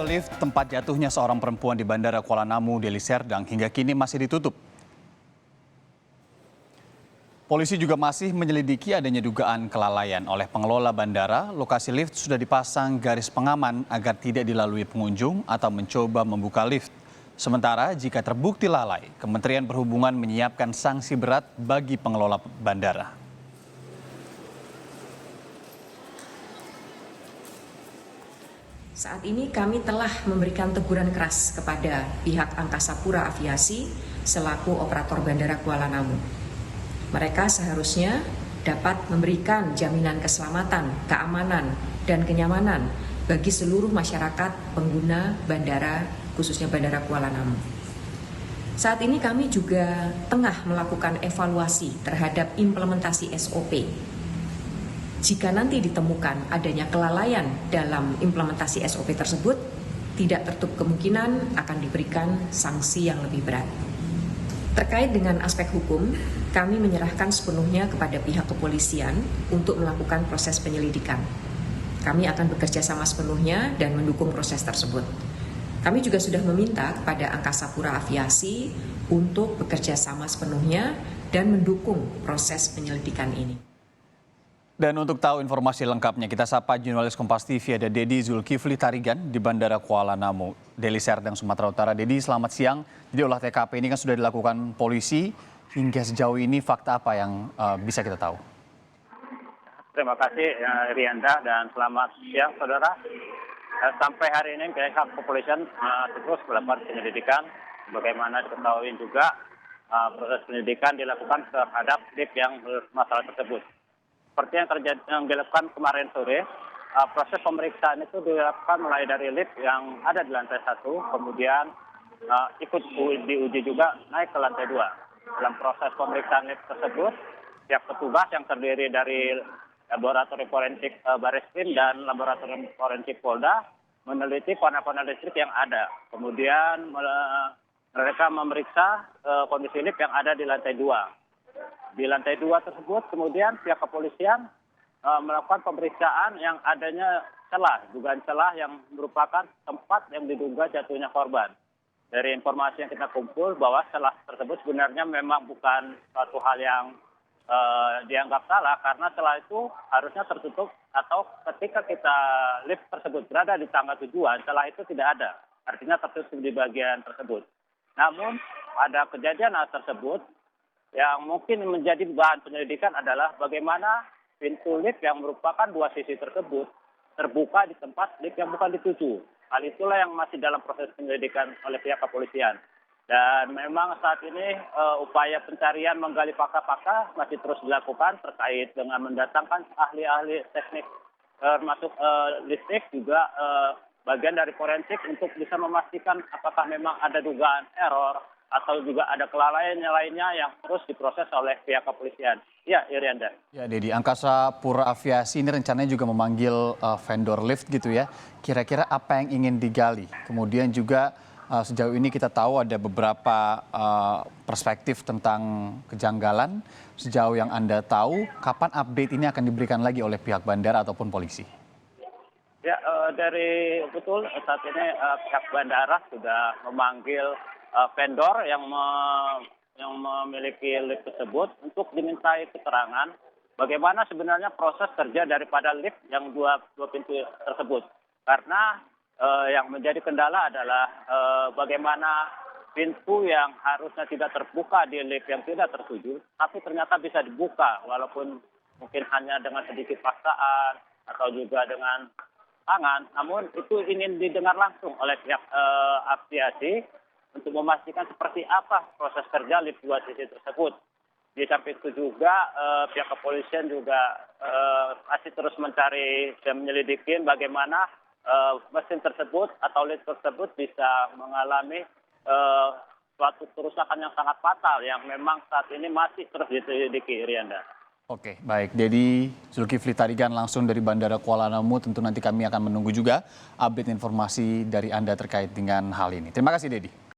lift tempat jatuhnya seorang perempuan di Bandara Kuala Namu, Deli Serdang hingga kini masih ditutup. Polisi juga masih menyelidiki adanya dugaan kelalaian oleh pengelola bandara. Lokasi lift sudah dipasang garis pengaman agar tidak dilalui pengunjung atau mencoba membuka lift. Sementara jika terbukti lalai, Kementerian Perhubungan menyiapkan sanksi berat bagi pengelola bandara. Saat ini kami telah memberikan teguran keras kepada pihak Angkasa Pura Aviasi selaku operator Bandara Kuala Namu. Mereka seharusnya dapat memberikan jaminan keselamatan, keamanan, dan kenyamanan bagi seluruh masyarakat pengguna bandara, khususnya Bandara Kuala Namu. Saat ini kami juga tengah melakukan evaluasi terhadap implementasi SOP. Jika nanti ditemukan adanya kelalaian dalam implementasi SOP tersebut, tidak tertutup kemungkinan akan diberikan sanksi yang lebih berat. Terkait dengan aspek hukum, kami menyerahkan sepenuhnya kepada pihak kepolisian untuk melakukan proses penyelidikan. Kami akan bekerja sama sepenuhnya dan mendukung proses tersebut. Kami juga sudah meminta kepada Angkasa Pura Aviasi untuk bekerja sama sepenuhnya dan mendukung proses penyelidikan ini. Dan untuk tahu informasi lengkapnya, kita sapa jurnalis Kompas TV ada Dedi Zulkifli Tarigan di Bandara Kuala Namu, Deli Serdang, Sumatera Utara. Dedi, selamat siang. Jadi olah TKP ini kan sudah dilakukan polisi. Hingga sejauh ini fakta apa yang bisa kita tahu? Terima kasih Rianda dan selamat siang saudara. Sampai hari ini pihak kepolisian terus melakukan penyelidikan. Bagaimana diketahui juga proses penyelidikan dilakukan terhadap lift yang bermasalah tersebut. Seperti yang dilakukan kemarin sore, proses pemeriksaan itu dilakukan mulai dari lift yang ada di lantai 1, kemudian ikut diuji juga naik ke lantai 2. Dalam proses pemeriksaan lift tersebut, pihak petugas yang terdiri dari laboratorium forensik Bareskrim dan laboratorium forensik Polda meneliti panel-panel listrik yang ada. Kemudian mereka memeriksa kondisi lift yang ada di lantai 2. Di lantai 2 tersebut kemudian pihak kepolisian melakukan pemeriksaan yang adanya dugaan celah yang merupakan tempat yang diduga jatuhnya korban. Dari informasi yang kita kumpul bahwa celah tersebut sebenarnya memang bukan suatu hal yang dianggap salah karena celah itu harusnya tertutup atau ketika kita lift tersebut berada di tangga tujuan, celah itu tidak ada. Artinya tertutup di bagian tersebut. Namun pada kejadian tersebut yang mungkin menjadi bahan penyelidikan adalah bagaimana pintu lift yang merupakan dua sisi tersebut terbuka di tempat lift yang bukan dituju. Hal itulah yang masih dalam proses penyelidikan oleh pihak kepolisian. Dan memang saat ini upaya pencarian menggali fakta-fakta masih terus dilakukan terkait dengan mendatangkan ahli-ahli teknik termasuk listrik juga bagian dari forensik untuk bisa memastikan apakah memang ada dugaan error atau juga ada kelalaian lainnya yang terus diproses oleh pihak kepolisian. Ya, Irianda. Ya, Dedi, Angkasa Pura Aviasi ini rencananya juga memanggil vendor lift gitu ya. Kira-kira apa yang ingin digali? Kemudian juga sejauh ini kita tahu ada beberapa perspektif tentang kejanggalan. Sejauh yang Anda tahu, kapan update ini akan diberikan lagi oleh pihak bandara ataupun polisi? Ya, dari betul saat ini pihak bandara sudah memanggil vendor yang memiliki lift tersebut untuk dimintai keterangan bagaimana sebenarnya proses kerja daripada lift yang dua pintu tersebut. Karena yang menjadi kendala adalah bagaimana pintu yang harusnya tidak terbuka di lift yang tidak tertuju, tapi ternyata bisa dibuka walaupun mungkin hanya dengan sedikit paksaan atau juga dengan tangan. Namun itu ingin didengar langsung oleh pihak aviasi untuk memastikan seperti apa proses kerja lift dua sisi tersebut. Di samping itu juga pihak kepolisian juga masih terus mencari dan menyelidiki bagaimana mesin tersebut atau lift tersebut bisa mengalami suatu kerusakan yang sangat fatal yang memang saat ini masih terus diselidiki, Rianda. Oke, baik. Dedi Zulkifli Tarigan langsung dari Bandara Kuala Namu. Tentu nanti kami akan menunggu juga update informasi dari Anda terkait dengan hal ini. Terima kasih, Dedi.